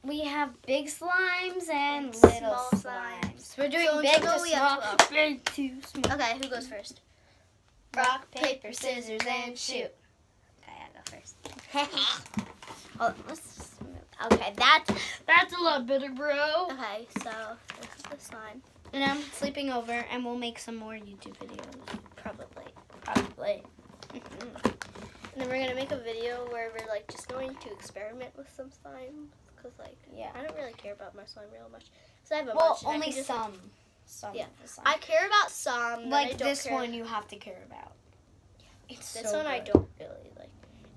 we have big slimes and little small slimes. We're doing So big until to we have small, 12. big to small. Okay, who goes first? Rock, paper, scissors, and shoot. Okay, I go first. Oh, let's move. Okay, that's a lot better, bro. Okay, so this is the slime. And I'm sleeping over, and we'll make some more YouTube videos. Probably. Mm-hmm. And then we're gonna make a video where we're like just going to experiment with some slime, cause like Yeah. I don't really care about my slime real much. Cause I have a Well, bunch. and I only can just- some. Some. Yeah. of the slime. I care about some. then I Like don't this care. one, you have to care about. It's This so one I good. don't really like.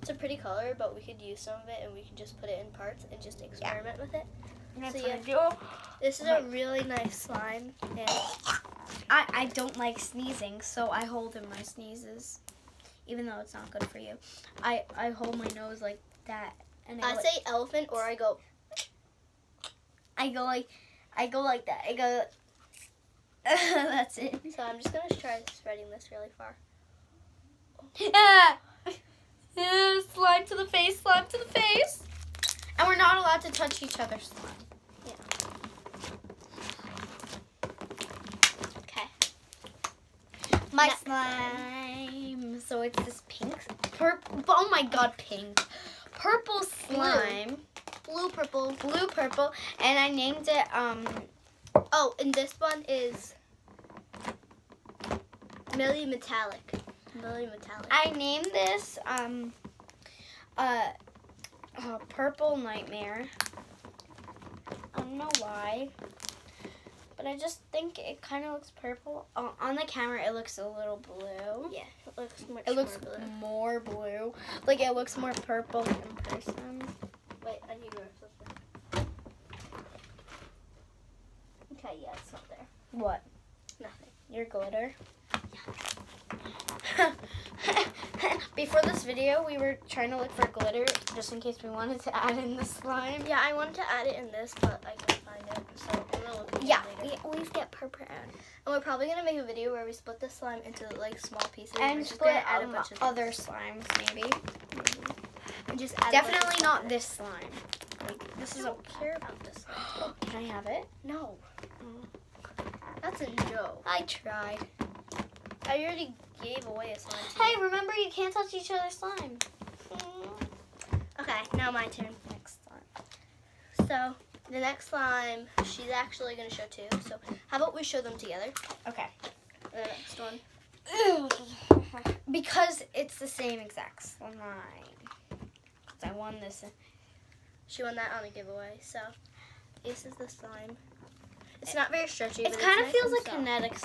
It's a pretty color, but we could use some of it and we could just put it in parts and just experiment with it. That's So, what yeah. I do. This is a really nice slime, and I don't like sneezing, so I hold in my sneezes, even though it's not good for you. I hold my nose like that, and I say elephant or I go. I go like that. I go. That's it. So I'm just gonna try spreading this really far. Ah! Slime to the face, slime to the face. And we're not allowed to touch each other's slime. Okay. My slime. So it's this pink, purple. Oh my god, pink, purple slime, Blue, purple. blue, purple, and I named it Oh, and this one is Millie Metallic. Millie Metallic. I named this Purple Nightmare. I don't know why, but I just think it kind of looks purple. On the camera, it looks a little blue. Yeah, it looks much It looks more blue. more blue. Like it looks more purple in person. Wait, I need to grab something. Okay, yeah, it's not there. What? Nothing. Your glitter. Before this video, we were trying to look for glitter just in case we wanted to add in the slime. Yeah, I wanted to add it in this, but I couldn't find it, so I'm gonna look at Yeah, it later. we always get purple out. And we're probably gonna make a video where we split the slime into like small pieces. And we're just split gonna add a bunch of other slimes, maybe. and just add a bunch of Definitely stuff not in it. this slime. Like, this I is don't care about this slime. Can I have it? No, Oh. that's a no. I tried. I already gave away a slime to Hey, you. remember you can't touch each other's slime. Okay, now my turn. Next slime. So the next slime, she's actually gonna show too. So how about we show them together? Okay. The next one. Because it's the same exact slime. 'Cause I won this. She won that on a giveaway. So this is the slime. It's not very stretchy. It but kind of it's nice feels and like soft. kinetic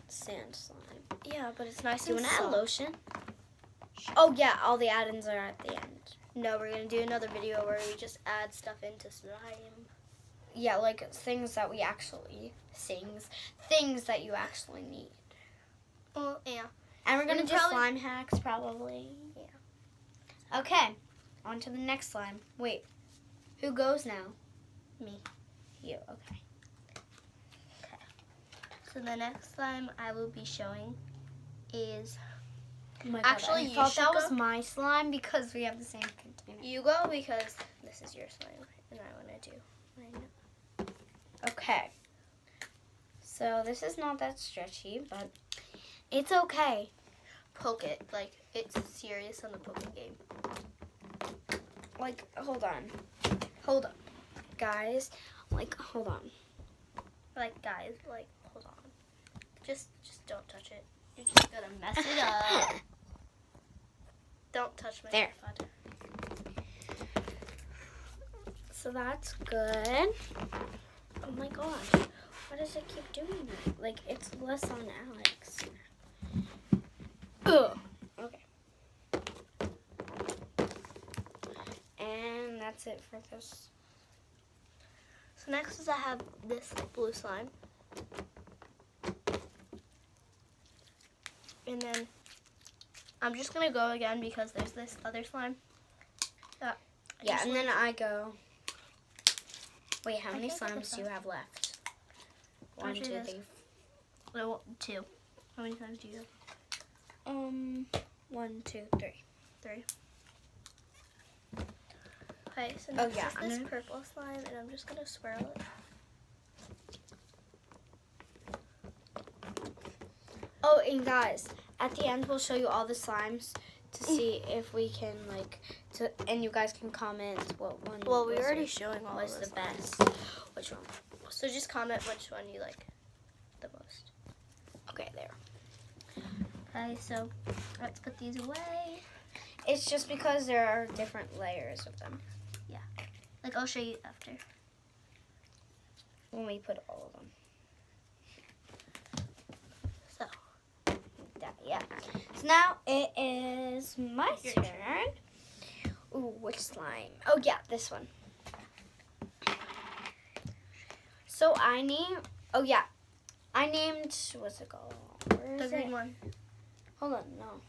sand slime. Yeah, but it's nice Do you and want to add soft. lotion? Oh yeah, all the add-ins are at the end. No, we're gonna do another video where we just add stuff into slime. Yeah, like things that we actually things that you actually need. Oh yeah. And we're gonna We do probably- slime hacks probably. Yeah. Okay, on to the next slime. Wait, who goes now? Me. You. Okay. So the next slime I will be showing is Oh my Actually, I you thought should that was go. my slime because we have the same container. you go because this is your slime and I wanna do mine. Okay. So this is not that stretchy, but it's okay. Poke it. Like it's serious on the poking game. Like, hold on, guys. Like, hold on. Like guys, like hold on. Just don't touch it. You're just gonna mess it up. Don't touch my There. tripod. So that's good. Oh my gosh, why does it keep doing that? Like, it's less on Alex. Ugh. Okay. And that's it for this. So next is I have this blue slime. And then I'm just gonna go again because there's this other slime. Yeah, and then I go. Wait, how I many think I did slimes do you have left? One, Actually, two, there's- three. Well, two. How many times do you have? 1, 2, 3. 3. Okay, so Oh, next yeah, is I'm this gonna- purple slime, and I'm just gonna swirl it. Oh, and guys, at the end we'll show you all the slimes to see if we can and you guys can comment what one. Well, we was already your- showing all was of the the best. Which one? So just comment which one you like the most. Okay, there. Okay, so let's put these away. It's just because there are different layers of them Like, I'll show you after. when we put all of them. So, Yeah. So now it is my Your turn. Ooh, which slime? Oh yeah, this one. So I named. Oh yeah, I named. What's it called? Where the is green it? one. Hold on, no.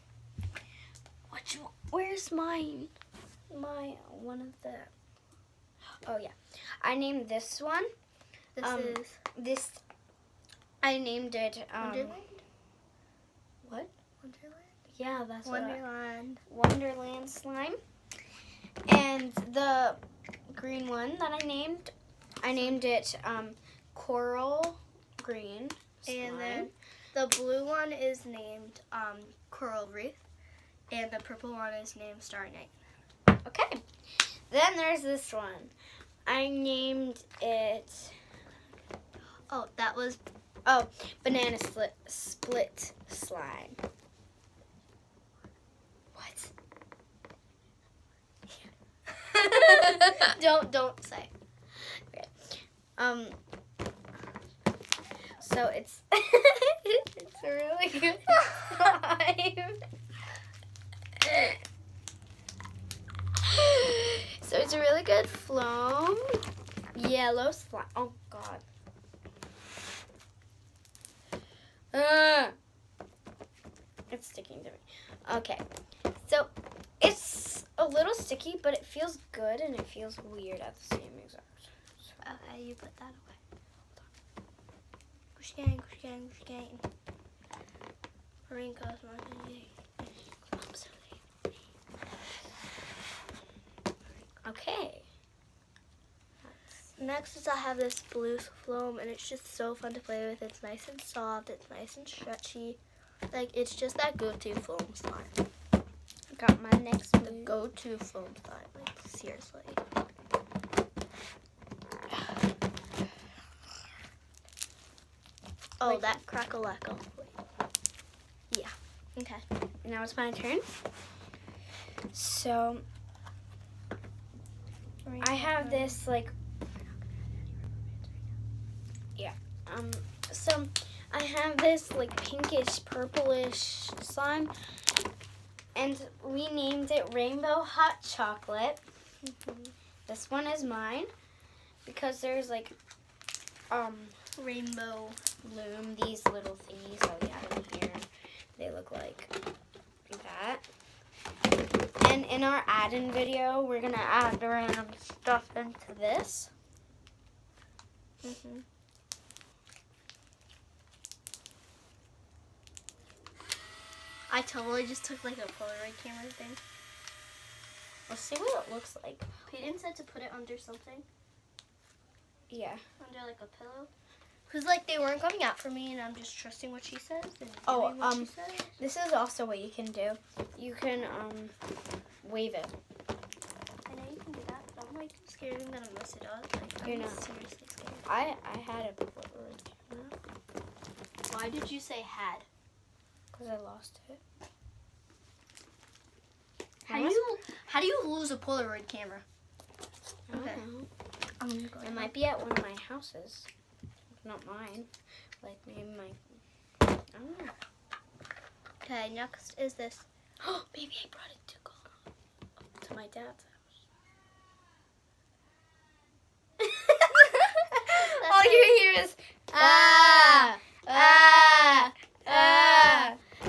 Which one? Where's mine? My one of the. Oh yeah, I named this one. This is This. I named it. Wonderland? What? Wonderland? Yeah, that's Wonderland. Wonderland slime. And the green one that I named it Coral Green slime. And then the blue one is named Coral Reef. And the purple one is named Starry Night. Okay. Then there's this one. I named it Oh, that was Banana Split Slime. What? don't say. Okay. So it's it's a really good slime. So it's a really good foam yellow slime. Oh God. It's sticking to me. Okay. So it's a little sticky, but it feels good and it feels weird at the same exact time. Okay, you put that away. Gush gang, gush gang, gush gang. Marine Cosmos. Okay. Next is I have this blue foam, and it's just so fun to play with. It's nice and soft. It's nice and stretchy. Like, it's just that go-to foam slime. Got my next The blue. go-to foam slime. Like, seriously. Oh, Wait. that crackle-lackle. Yeah. Okay. Now it's my turn. So I have this so I have this pinkish purplish slime, and we named it Rainbow Hot Chocolate. This one is mine because there's Rainbow. bloom, these little thingies that we have in here. They look like that. And in our add-in video, we're gonna add random stuff into this. I totally just took a Polaroid camera thing. Let's see what it looks like. Peyton said to put it under something. Yeah. Under a pillow. Because they weren't coming out for me, and I'm just trusting what she says and Oh, doing what she says. This is also what you can do. You can wave it. I know you can do that, but I'm scared I'm gonna mess it up. You're I'm not. seriously scared. I had a Polaroid camera Why did you say had? because I lost it. How do you lose a Polaroid camera? I don't Okay. know. I'm gonna go. It might be at one of my houses. Not mine. Maybe my. I don't know. Okay, next is this. Maybe I brought it to my dad's house. All you hear is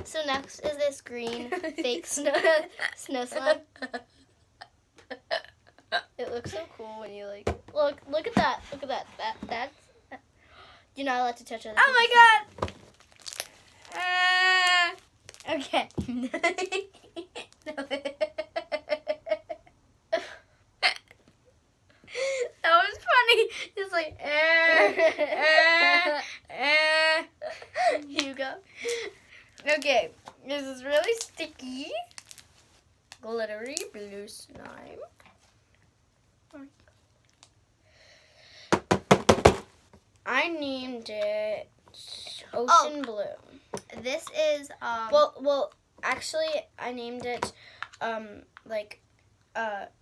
So next is this green fake snow slime. It looks so cool when you look at that. Look at that. That's you're not allowed to touch other Oh my god! Okay. really. You go. Okay, this is really sticky. Glittery blue slime. I named it Ocean Blue. This is Well, actually, I named it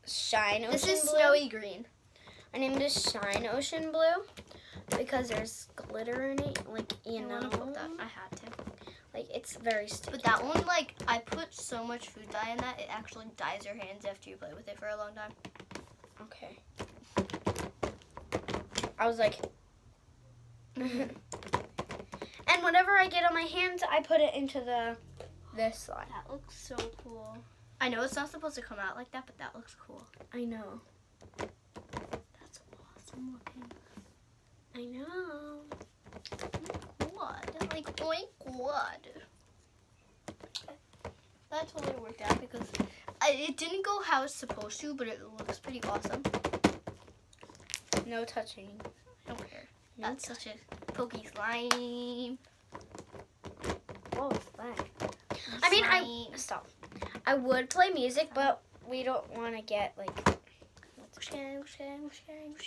Shine Ocean Blue. this is snowy green. I named it Shine Ocean Blue because there's glitter in it, like I wanna put that. I had to. Like it's very sticky. But that one, like, I put so much food dye in that it actually dyes your hands after you play with it for a long time. Okay. I was like. And whenever I get on my hands, I put it into this slime. That looks so cool. I know it's not supposed to come out like that, but that looks cool. I know. That's awesome looking. I know. Like, oh my god. That totally worked out because it didn't go how it's supposed to, but it looks pretty awesome. No touching. I don't care. That's such a pokey slime. What was that? I mean, stop. I would play music, but we don't want to get like.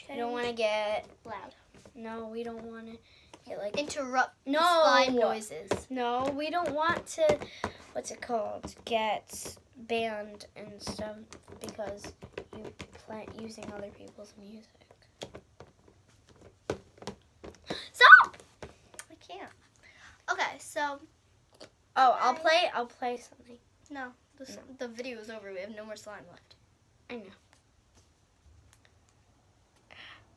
We don't want to get loud. No, we don't want to get like interrupt slime noises. No, we don't want to. What's it called? Get banned and stuff because you play using other people's music. Stop! I can't. Okay, so. Oh, I'll play something. No, the video is over. We have no more slime left. I know.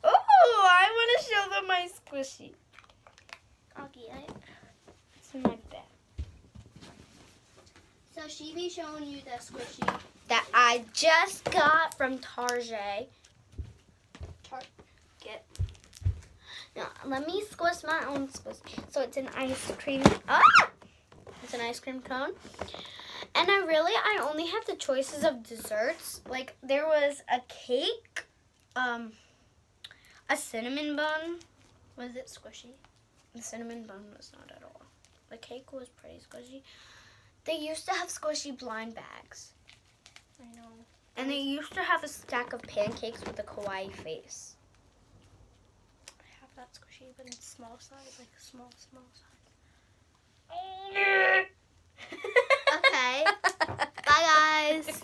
Oh, I want to show them my squishy. I'll get it. It's in my bag. So she be showing you the squishy That I just got from Target. Get. Now, let me squish my own squish. So it's an ice cream. It's an ice cream cone. And I only have the choices of desserts. Like there was a cake, a cinnamon bun. Was it squishy? The cinnamon bun was not at all. The cake was pretty squishy. They used to have squishy blind bags. I know. And they used to have a stack of pancakes with a kawaii face. I have that squishy, but in small size, like small size. Okay. Bye, guys.